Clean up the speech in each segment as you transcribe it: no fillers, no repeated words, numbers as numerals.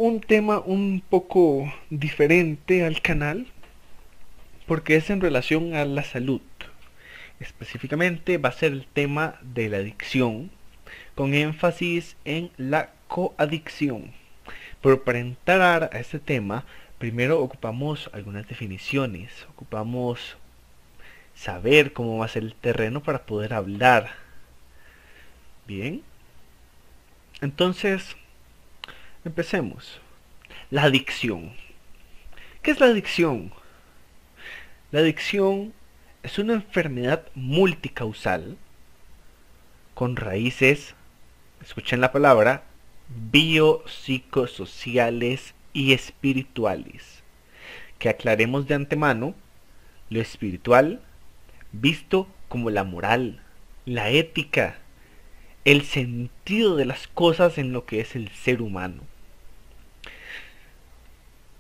un tema un poco diferente al canal porque es en relación a la salud. Específicamente va a ser el tema de la adicción, con énfasis en la coadicción. Pero para entrar a este tema, primero ocupamos algunas definiciones, ocupamos saber cómo va a ser el terreno para poder hablar. Bien, entonces empecemos. La adicción. ¿Qué es la adicción? La adicción es una enfermedad multicausal con raíces, escuchen la palabra, biopsicosociales y espirituales. Que aclaremos de antemano, lo espiritual visto como la moral, la ética, el sentido de las cosas en lo que es el ser humano.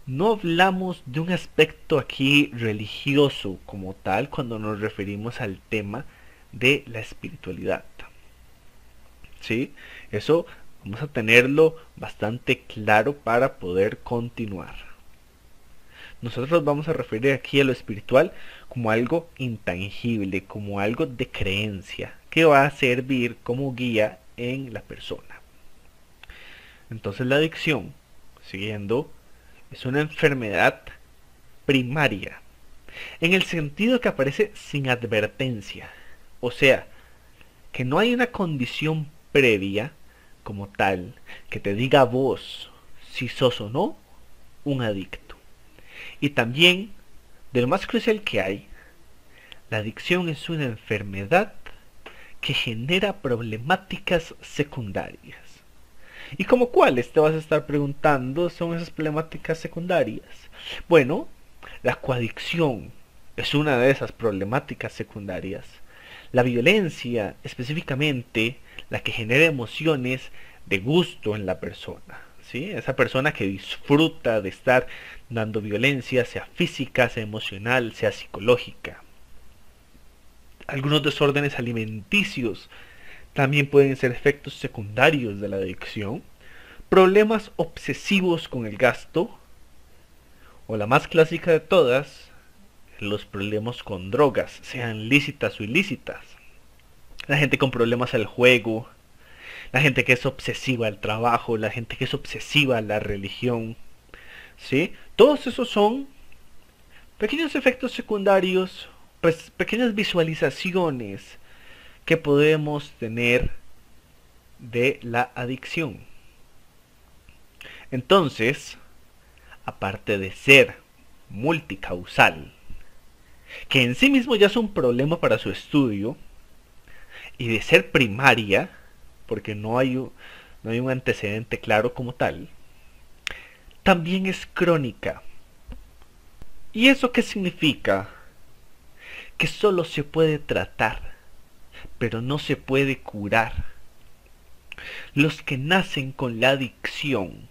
No hablamos de un aspecto aquí religioso como tal cuando nos referimos al tema de la espiritualidad. ¿Sí? Eso vamos a tenerlo bastante claro para poder continuar. Nosotros vamos a referir aquí a lo espiritual como algo intangible, como algo de creencia, que va a servir como guía en la persona. Entonces la adicción, siguiendo, es una enfermedad primaria, en el sentido que aparece sin advertencia. O sea, que no hay una condición previa como tal que te diga a vos si sos o no un adicto. Y también, de lo más crucial que hay, la adicción es una enfermedad que genera problemáticas secundarias. ¿Y como cuáles te vas a estar preguntando son esas problemáticas secundarias? Bueno, la coadicción es una de esas problemáticas secundarias. La violencia, específicamente, la que genera emociones de gusto en la persona. ¿Sí? Esa persona que disfruta de estar dando violencia, sea física, sea emocional, sea psicológica. Algunos desórdenes alimenticios también pueden ser efectos secundarios de la adicción. Problemas obsesivos con el gasto, o la más clásica de todas, los problemas con drogas, sean lícitas o ilícitas. La gente con problemas al juego, la gente que es obsesiva al trabajo, la gente que es obsesiva a la religión, ¿sí? Todos esos son pequeños efectos secundarios, pues pequeñas visualizaciones que podemos tener de la adicción. Entonces, aparte de ser multicausal, que en sí mismo ya es un problema para su estudio, y de ser primaria, porque no hay un antecedente claro como tal, también es crónica. ¿Y eso qué significa? Que solo se puede tratar, pero no se puede curar. Los que nacen con la adicción,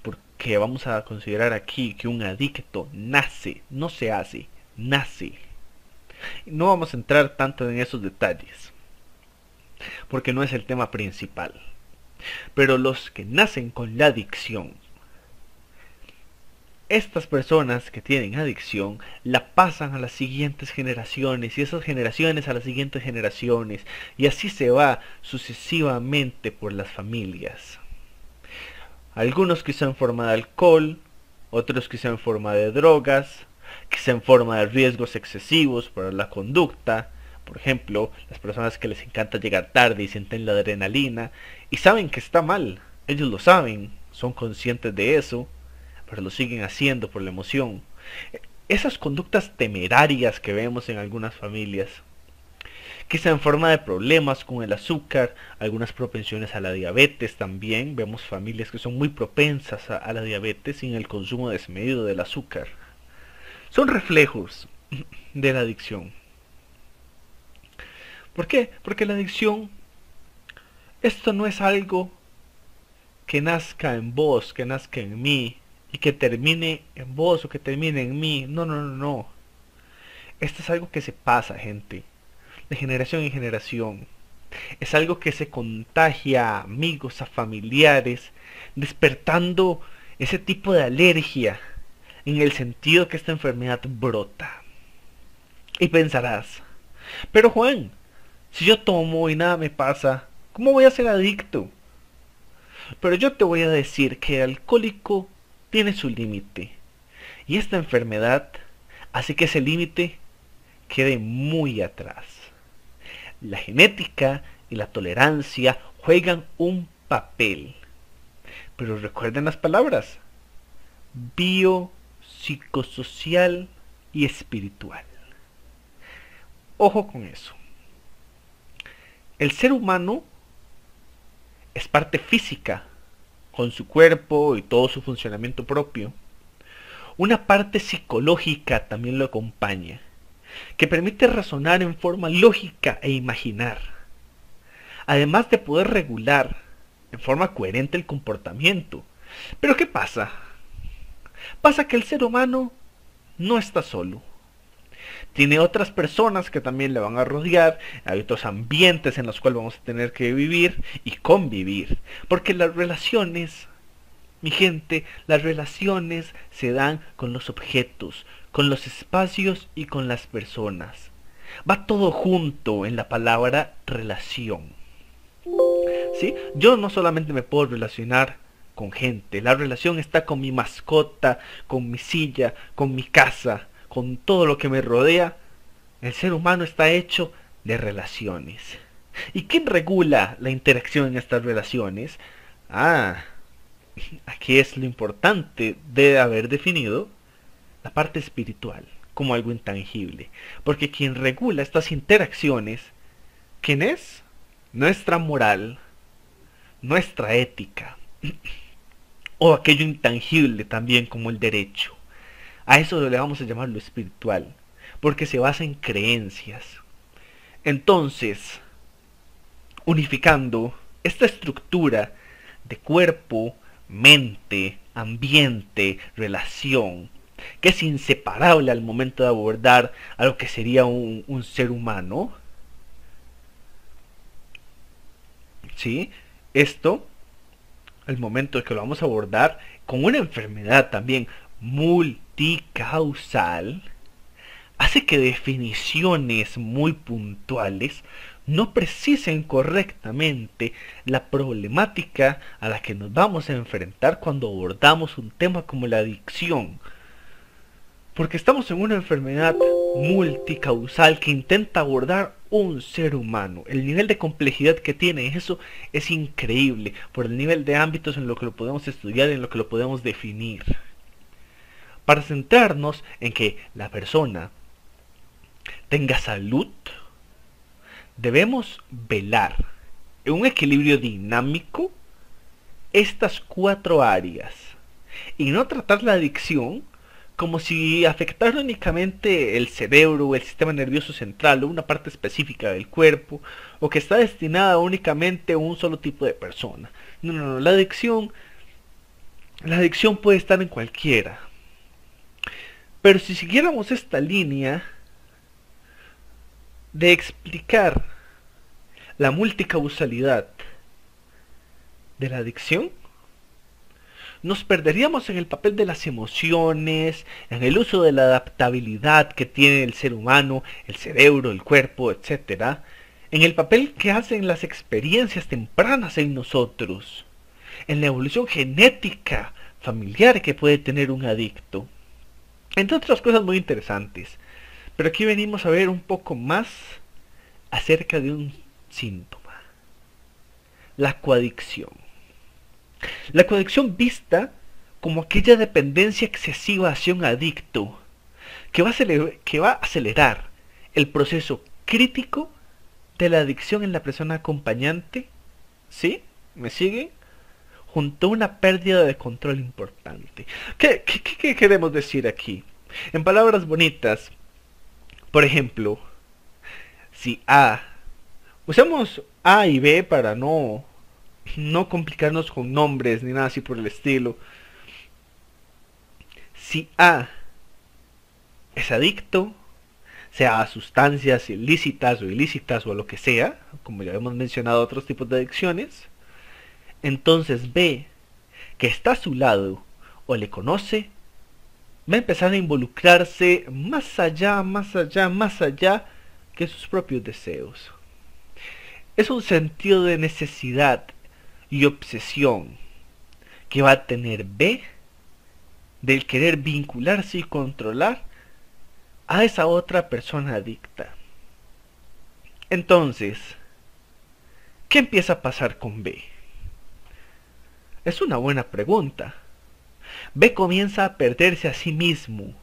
porque vamos a considerar aquí que un adicto nace, no se hace, nace. No vamos a entrar tanto en esos detalles, porque no es el tema principal. Pero los que nacen con la adicción, estas personas que tienen adicción la pasan a las siguientes generaciones y esas generaciones a las siguientes generaciones y así se va sucesivamente por las familias. Algunos quizá en forma de alcohol, otros quizá en forma de drogas, quizá en forma de riesgos excesivos para la conducta. Por ejemplo, las personas que les encanta llegar tarde y sienten la adrenalina y saben que está mal, ellos lo saben, son conscientes de eso, pero lo siguen haciendo por la emoción. Esas conductas temerarias que vemos en algunas familias, quizá en forma de problemas con el azúcar, algunas propensiones a la diabetes también, vemos familias que son muy propensas a la diabetes y en el consumo desmedido del azúcar. Son reflejos de la adicción. ¿Por qué? Porque la adicción, esto no es algo que nazca en vos, que nazca en mí, y que termine en vos o que termine en mí. No, no, no, no. Esto es algo que se pasa, gente, de generación en generación. Es algo que se contagia a amigos, a familiares, despertando ese tipo de alergia, en el sentido que esta enfermedad brota. Y pensarás, pero Juan, si yo tomo y nada me pasa, ¿cómo voy a ser adicto? Pero yo te voy a decir que el alcohólico tiene su límite. Y esta enfermedad hace que ese límite quede muy atrás. La genética y la tolerancia juegan un papel. Pero recuerden las palabras: bio, psicosocial y espiritual. Ojo con eso. El ser humano es parte física, con su cuerpo y todo su funcionamiento propio. Una parte psicológica también lo acompaña, que permite razonar en forma lógica e imaginar, además de poder regular en forma coherente el comportamiento. Pero ¿qué pasa? Pasa que el ser humano no está solo. Tiene otras personas que también le van a rodear, hay otros ambientes en los cuales vamos a tener que vivir y convivir, porque las relaciones, mi gente, las relaciones se dan con los objetos, con los espacios y con las personas. Va todo junto en la palabra relación. ¿Sí? Yo no solamente me puedo relacionar con gente, la relación está con mi mascota, con mi silla, con mi casa, con todo lo que me rodea. El ser humano está hecho de relaciones. ¿Y quién regula la interacción en estas relaciones? Aquí es lo importante de haber definido la parte espiritual como algo intangible. Porque quien regula estas interacciones, ¿quién es? Nuestra moral, nuestra ética, o aquello intangible también como el derecho. A eso le vamos a llamar lo espiritual, porque se basa en creencias. Entonces, unificando esta estructura de cuerpo, mente, ambiente, relación, que es inseparable al momento de abordar a lo que sería un ser humano, ¿sí? Esto, al momento de que lo vamos a abordar con una enfermedad también multicausal, hace que definiciones muy puntuales no precisen correctamente la problemática a la que nos vamos a enfrentar cuando abordamos un tema como la adicción. Porque estamos en una enfermedad multicausal que intenta abordar un ser humano. El nivel de complejidad que tiene eso es increíble por el nivel de ámbitos en lo que lo podemos estudiar y en lo que lo podemos definir. Para centrarnos en que la persona tenga salud, debemos velar en un equilibrio dinámico estas 4 áreas y no tratar la adicción como si afectara únicamente el cerebro o el sistema nervioso central o una parte específica del cuerpo, o que está destinada únicamente a un solo tipo de persona. No, la adicción puede estar en cualquiera. Pero si siguiéramos esta línea de explicar la multicausalidad de la adicción, nos perderíamos en el papel de las emociones, en el uso de la adaptabilidad que tiene el ser humano, el cerebro, el cuerpo, etc. En el papel que hacen las experiencias tempranas en nosotros, en la evolución genética familiar que puede tener un adicto, entre otras cosas muy interesantes. Pero aquí venimos a ver un poco más acerca de un síntoma: la coadicción. La coadicción vista como aquella dependencia excesiva hacia un adicto que va a acelerar el proceso crítico de la adicción en la persona acompañante, ¿sí? ¿Me siguen? Junto a una pérdida de control importante. ¿Qué queremos decir aquí? En palabras bonitas, por ejemplo, si usamos A y B para no complicarnos con nombres ni nada así por el estilo. Si A es adicto, sea a sustancias ilícitas o ilícitas o a lo que sea, como ya hemos mencionado otros tipos de adicciones, entonces B, que está a su lado o le conoce, va a empezar a involucrarse más allá, más allá, más allá que sus propios deseos. Es un sentido de necesidad y obsesión que va a tener B del querer vincularse y controlar a esa otra persona adicta. Entonces, ¿qué empieza a pasar con B? Es una buena pregunta. B comienza a perderse a sí mismo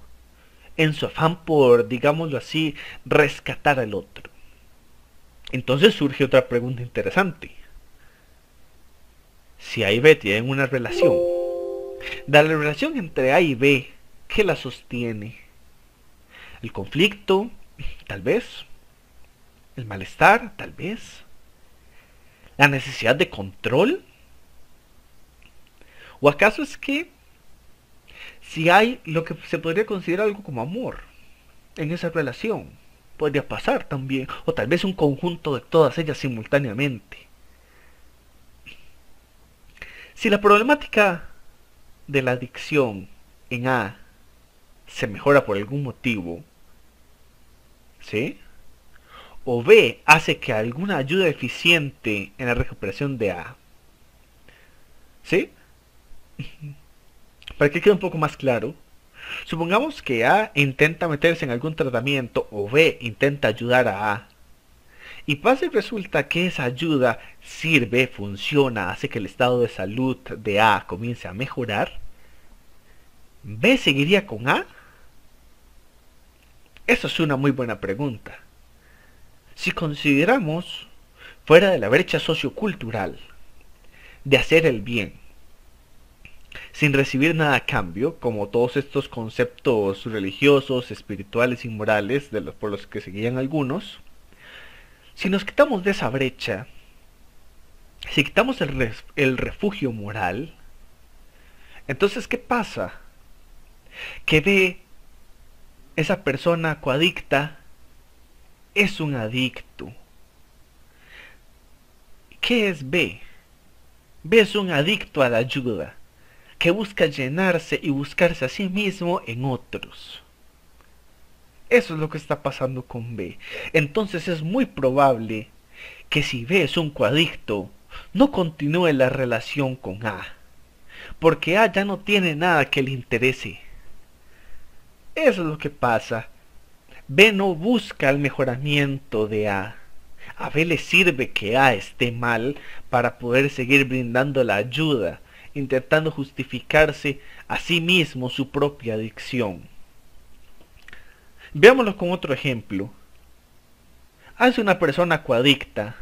en su afán por, digámoslo así, rescatar al otro. Entonces surge otra pregunta interesante. Si A y B tienen una relación, de la relación entre A y B, ¿qué la sostiene? ¿El conflicto? Tal vez. ¿El malestar? Tal vez. ¿La necesidad de control? ¿O acaso es que si hay lo que se podría considerar algo como amor en esa relación? Podría pasar también. O tal vez un conjunto de todas ellas simultáneamente. Si la problemática de la adicción en A se mejora por algún motivo, ¿sí? O B hace que alguna ayuda eficiente en la recuperación de A, ¿sí? Para que quede un poco más claro, supongamos que A intenta meterse en algún tratamiento o B intenta ayudar a A, y pasa y resulta que esa ayuda sirve, funciona, hace que el estado de salud de A comience a mejorar, ¿B seguiría con A? Eso es una muy buena pregunta. Si consideramos, fuera de la brecha sociocultural, de hacer el bien, sin recibir nada a cambio, como todos estos conceptos religiosos, espirituales y morales por los que se guían algunos, si nos quitamos de esa brecha, si quitamos el refugio moral, entonces ¿qué pasa? Que ve esa persona coadicta es un adicto. ¿Qué es B? B es un adicto a la ayuda, que busca llenarse y buscarse a sí mismo en otros. Eso es lo que está pasando con B. Entonces es muy probable que si B es un coadicto, no continúe la relación con A, porque A ya no tiene nada que le interese. Eso es lo que pasa. B no busca el mejoramiento de A. A B le sirve que A esté mal para poder seguir brindando la ayuda, intentando justificarse a sí mismo su propia adicción. Veámoslo con otro ejemplo. A es una persona coadicta,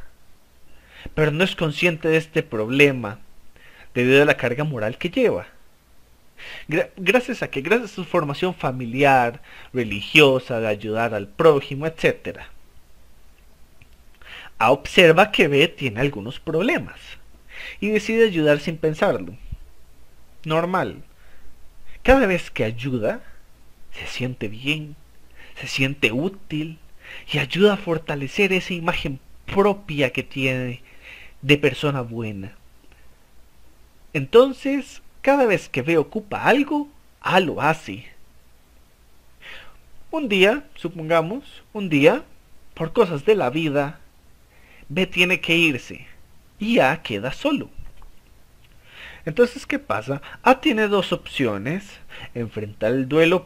pero no es consciente de este problema debido a la carga moral que lleva. Gracias a su formación familiar, religiosa, de ayudar al prójimo, etc. A observa que B tiene algunos problemas y decide ayudar sin pensarlo. Normal. Cada vez que ayuda, se siente bien, se siente útil y ayuda a fortalecer esa imagen propia que tiene de persona buena. Entonces, cada vez que B ocupa algo, A lo hace. Un día, supongamos, por cosas de la vida, B tiene que irse y A queda solo. Entonces, ¿qué pasa? A tiene dos opciones: enfrentar el duelo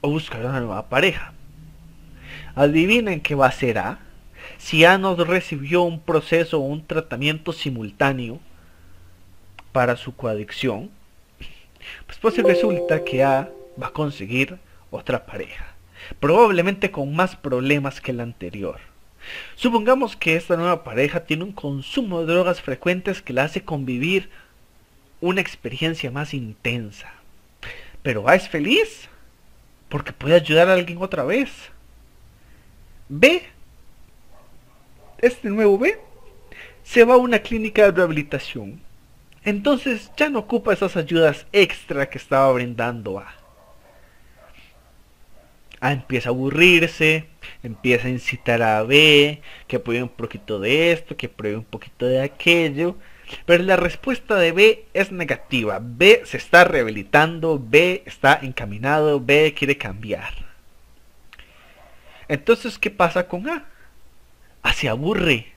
o buscar una nueva pareja. Adivinen qué va a hacer A. Si A no recibió un proceso o un tratamiento simultáneo para su coadicción, pues resulta que A va a conseguir otra pareja, probablemente con más problemas que la anterior. Supongamos que esta nueva pareja tiene un consumo de drogas frecuentes que la hace convivir una experiencia más intensa. Pero A es feliz porque puede ayudar a alguien otra vez. B, este nuevo B, se va a una clínica de rehabilitación. Entonces ya no ocupa esas ayudas extra que estaba brindando A. A empieza a aburrirse, empieza a incitar a B, que pruebe un poquito de esto, que pruebe un poquito de aquello, Pero la respuesta de B es negativa. B se está rehabilitando, B está encaminado, B quiere cambiar. Entonces, ¿qué pasa con A? A se aburre.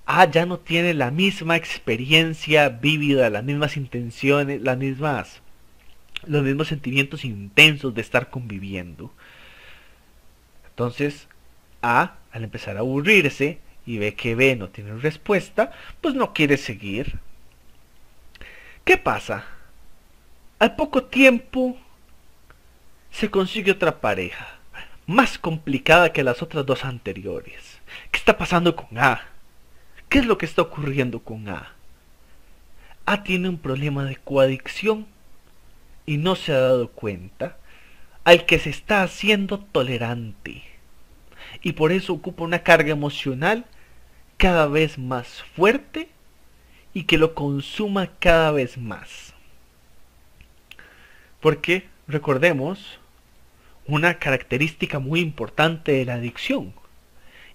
A ya no tiene la misma experiencia vívida, las mismas intenciones, los mismos sentimientos intensos de estar conviviendo. Entonces, A, al empezar a aburrirse y ve que B no tiene respuesta, pues no quiere seguir. ¿Qué pasa? Al poco tiempo se consigue otra pareja, más complicada que las otras dos anteriores. ¿Qué está pasando con A? ¿Qué es lo que está ocurriendo con A? A tiene un problema de coadicción y no se ha dado cuenta, al que se está haciendo tolerante. Y por eso ocupa una carga emocional cada vez más fuerte y que lo consuma cada vez más. Porque, recordemos, una característica muy importante de la adicción,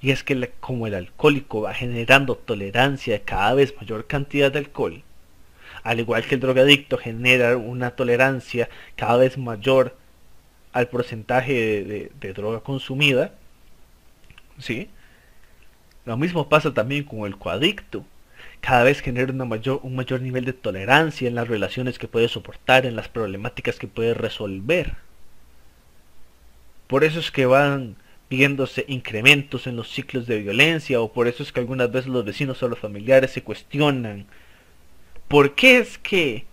y es que como el alcohólico va generando tolerancia de cada vez mayor cantidad de alcohol, al igual que el drogadicto genera una tolerancia cada vez mayor al porcentaje de droga consumida, ¿sí? Lo mismo pasa también con el coadicto. Cada vez genera un mayor nivel de tolerancia en las relaciones que puede soportar, en las problemáticas que puede resolver. Por eso es que van viéndose incrementos en los ciclos de violencia, o por eso es que algunas veces los vecinos o los familiares se cuestionan ¿por qué es que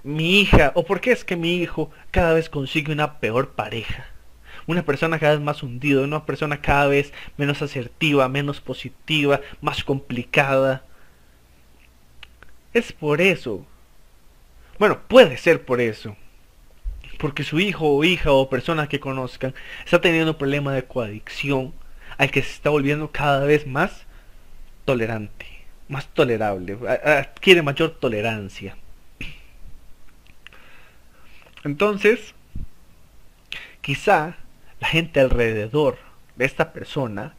mi hija o por qué es que mi hijo cada vez consigue una peor pareja? Una persona cada vez más hundida, una persona cada vez menos asertiva, menos positiva, más complicada. Es por eso. Bueno, puede ser por eso. Porque su hijo o hija o persona que conozcan está teniendo un problema de coadicción al que se está volviendo cada vez más tolerante, más tolerable, adquiere mayor tolerancia. Entonces, quizá la gente alrededor de esta persona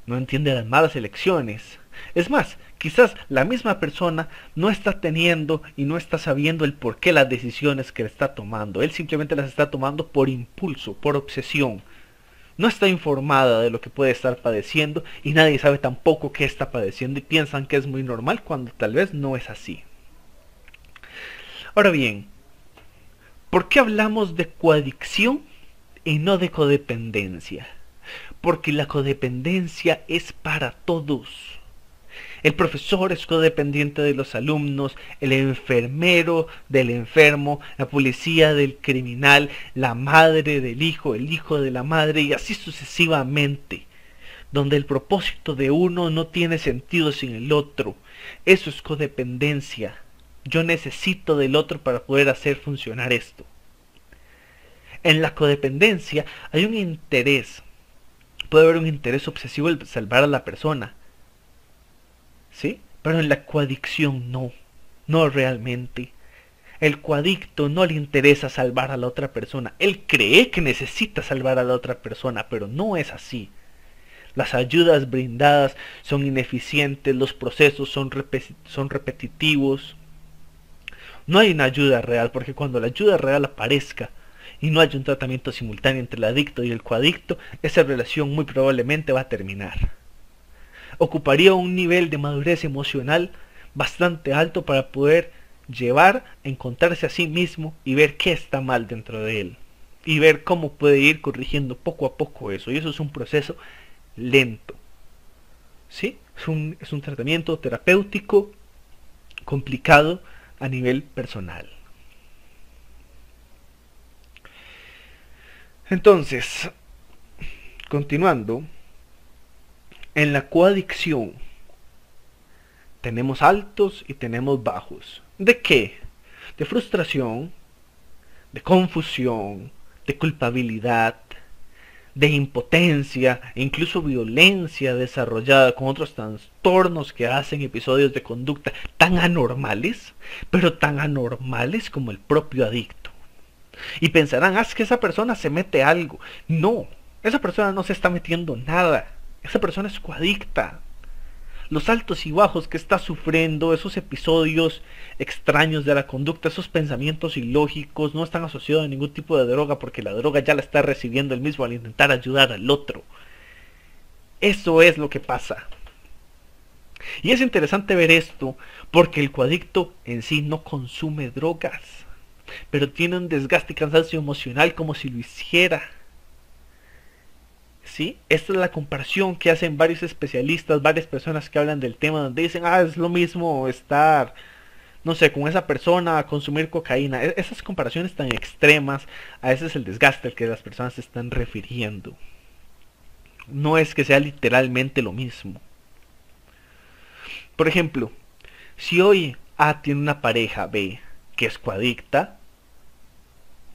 no entiende las malas elecciones. Es más, quizás la misma persona no está teniendo y no está sabiendo el porqué las decisiones que está tomando. Él simplemente las está tomando por impulso, por obsesión. No está informada de lo que puede estar padeciendo y nadie sabe tampoco qué está padeciendo y piensan que es muy normal cuando tal vez no es así. Ahora bien, ¿por qué hablamos de coadicción y no de codependencia? Porque la codependencia es para todos. El profesor es codependiente de los alumnos, el enfermero del enfermo, la policía del criminal, la madre del hijo, el hijo de la madre y así sucesivamente. Donde el propósito de uno no tiene sentido sin el otro. Eso es codependencia. Yo necesito del otro para poder hacer funcionar esto. En la codependencia hay un interés. Puede haber un interés obsesivo en salvar a la persona. ¿Sí? Pero en la coadicción no. No realmente. El coadicto no le interesa salvar a la otra persona. Él cree que necesita salvar a la otra persona, pero no es así. Las ayudas brindadas son ineficientes, los procesos son repetitivos. No hay una ayuda real, porque cuando la ayuda real aparezca y no hay un tratamiento simultáneo entre el adicto y el coadicto, esa relación muy probablemente va a terminar. Ocuparía un nivel de madurez emocional bastante alto para poder llevar a encontrarse a sí mismo y ver qué está mal dentro de él. Y ver cómo puede ir corrigiendo poco a poco eso. Y eso es un proceso lento. ¿Sí? Es un tratamiento terapéutico complicado a nivel personal. Entonces, continuando, en la coadicción tenemos altos y tenemos bajos. ¿De qué? De frustración, de confusión, de culpabilidad, de impotencia e incluso violencia desarrollada con otros trastornos que hacen episodios de conducta tan anormales, pero tan anormales como el propio adicto. Y pensarán, es que esa persona se mete algo. No, esa persona no se está metiendo nada. Esa persona es coadicta. los altos y bajos que está sufriendo, esos episodios extraños de la conducta, esos pensamientos ilógicos, no están asociados a ningún tipo de droga porque la droga ya la está recibiendo él mismo al intentar ayudar al otro. Eso es lo que pasa. Y es interesante ver esto porque el coadicto en sí no consume drogas, pero tiene un desgaste y cansancio emocional como si lo hiciera. ¿Sí? Esta es la comparación que hacen varios especialistas, varias personas que hablan del tema, donde dicen, es lo mismo estar, no sé, con esa persona a consumir cocaína. Esas comparaciones tan extremas, a ese es el desgaste al que las personas se están refiriendo. No es que sea literalmente lo mismo. Por ejemplo, si hoy A tiene una pareja B que es coadicta,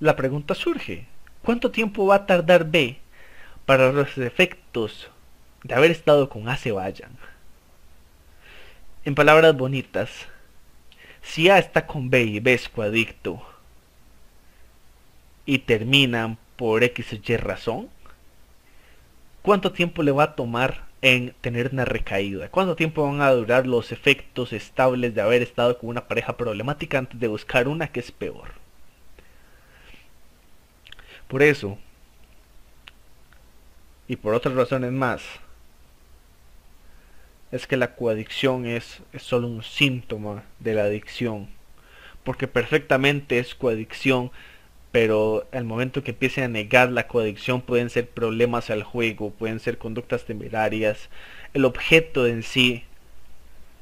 la pregunta surge, ¿cuánto tiempo va a tardar B para los efectos de haber estado con A se vayan? En palabras bonitas, si A está con B y B es coadicto y terminan por X o Y razón, ¿cuánto tiempo le va a tomar en tener una recaída? ¿Cuánto tiempo van a durar los efectos estables de haber estado con una pareja problemática antes de buscar una que es peor? Por eso, y por otras razones más, es que la coadicción es solo un síntoma de la adicción, porque perfectamente es coadicción, pero al momento que empiecen a negar la coadicción pueden ser problemas al juego, pueden ser conductas temerarias. El objeto en sí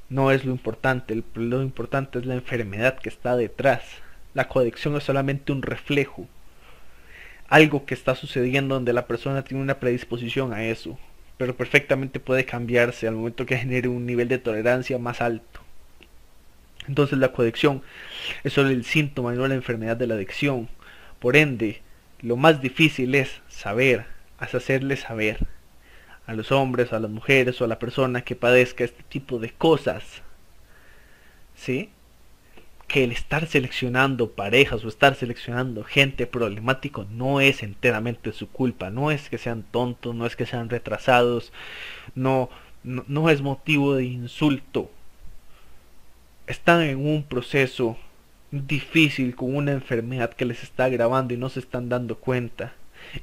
no es lo importante, lo importante es la enfermedad que está detrás. La coadicción es solamente un reflejo, algo que está sucediendo donde la persona tiene una predisposición a eso, pero perfectamente puede cambiarse al momento que genere un nivel de tolerancia más alto. Entonces la coadicción es solo el síntoma y no la enfermedad de la adicción. Por ende, lo más difícil es hacerle saber a los hombres, a las mujeres o a la persona que padezca este tipo de cosas, ¿sí? Que el estar seleccionando parejas o estar seleccionando gente problemático no es enteramente su culpa, no es que sean tontos, no es que sean retrasados, no es motivo de insulto. Están en un proceso difícil con una enfermedad que les está agravando y no se están dando cuenta.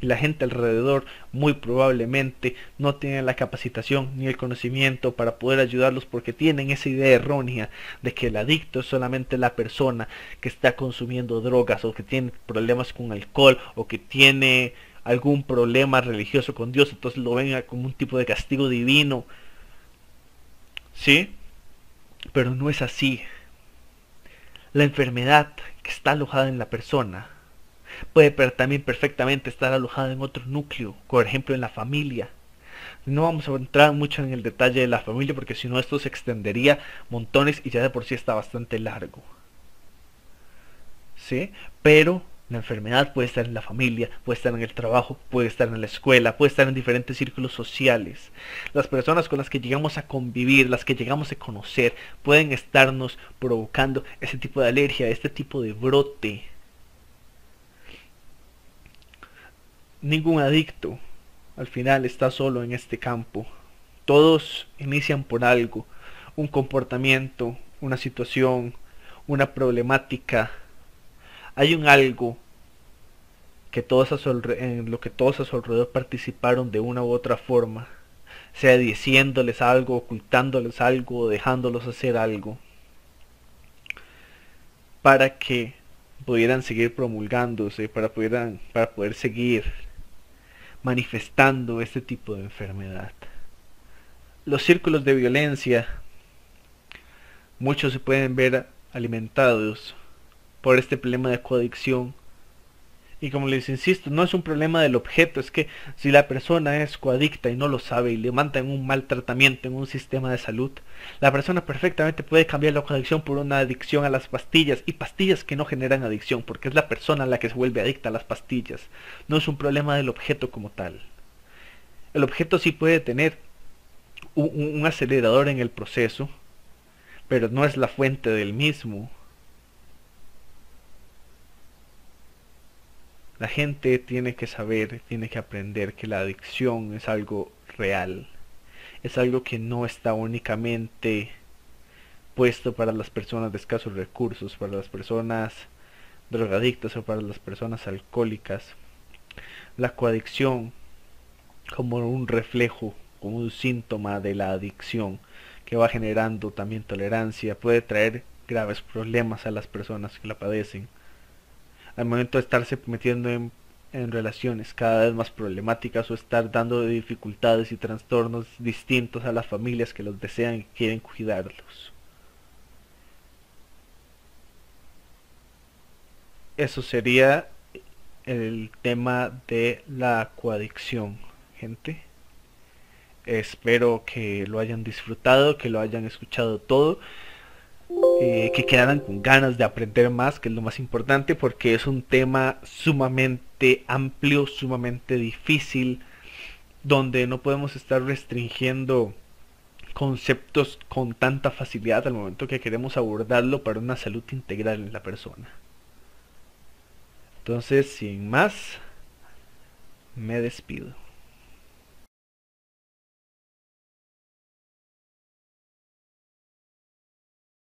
Y la gente alrededor muy probablemente no tiene la capacitación ni el conocimiento para poder ayudarlos porque tienen esa idea errónea de que el adicto es solamente la persona que está consumiendo drogas o que tiene problemas con alcohol o que tiene algún problema religioso con Dios, entonces lo ven como un tipo de castigo divino. ¿Sí? Pero no es así. La enfermedad que está alojada en la persona puede también perfectamente estar alojada en otro núcleo, por ejemplo en la familia. No vamos a entrar mucho en el detalle de la familia porque si no esto se extendería montones y ya de por sí está bastante largo. ¿Sí? Pero la enfermedad puede estar en la familia, puede estar en el trabajo, puede estar en la escuela, puede estar en diferentes círculos sociales. Las personas con las que llegamos a convivir, las que llegamos a conocer, pueden estarnos provocando ese tipo de alergia, este tipo de brote. Ningún adicto al final está solo en este campo. Todos inician por algo, un comportamiento, una situación, una problemática. Hay un algo que en lo que todos a su alrededor participaron de una u otra forma, sea diciéndoles algo, ocultándoles algo, dejándolos hacer algo, para que pudieran seguir promulgándose, para poder seguir manifestando este tipo de enfermedad. Los círculos de violencia, muchos se pueden ver alimentados por este problema de coadicción. Y como les insisto, no es un problema del objeto, es que si la persona es coadicta y no lo sabe y le mandan un mal tratamiento en un sistema de salud, la persona perfectamente puede cambiar la coadicción por una adicción a las pastillas y pastillas que no generan adicción, porque es la persona la que se vuelve adicta a las pastillas. No es un problema del objeto como tal. El objeto sí puede tener un acelerador en el proceso, pero no es la fuente del mismo. La gente tiene que saber, tiene que aprender que la adicción es algo real es algo que no está únicamente puesto para las personas de escasos recursos, para las personas drogadictas o para las personas alcohólicas. La coadicción, como un reflejo, como un síntoma de la adicción que va generando también tolerancia, puede traer graves problemas a las personas que la padecen. Al momento de estarse metiendo en relaciones cada vez más problemáticas o estar dando dificultades y trastornos distintos a las familias que los desean y quieren cuidarlos. Eso sería el tema de la coadicción, gente. Espero que lo hayan disfrutado, que lo hayan escuchado todo, que quedaran con ganas de aprender más, que es lo más importante, porque es un tema sumamente amplio, sumamente difícil, donde no podemos estar restringiendo conceptos con tanta facilidad al momento que queremos abordarlo para una salud integral en la persona. Entonces, sin más, me despido.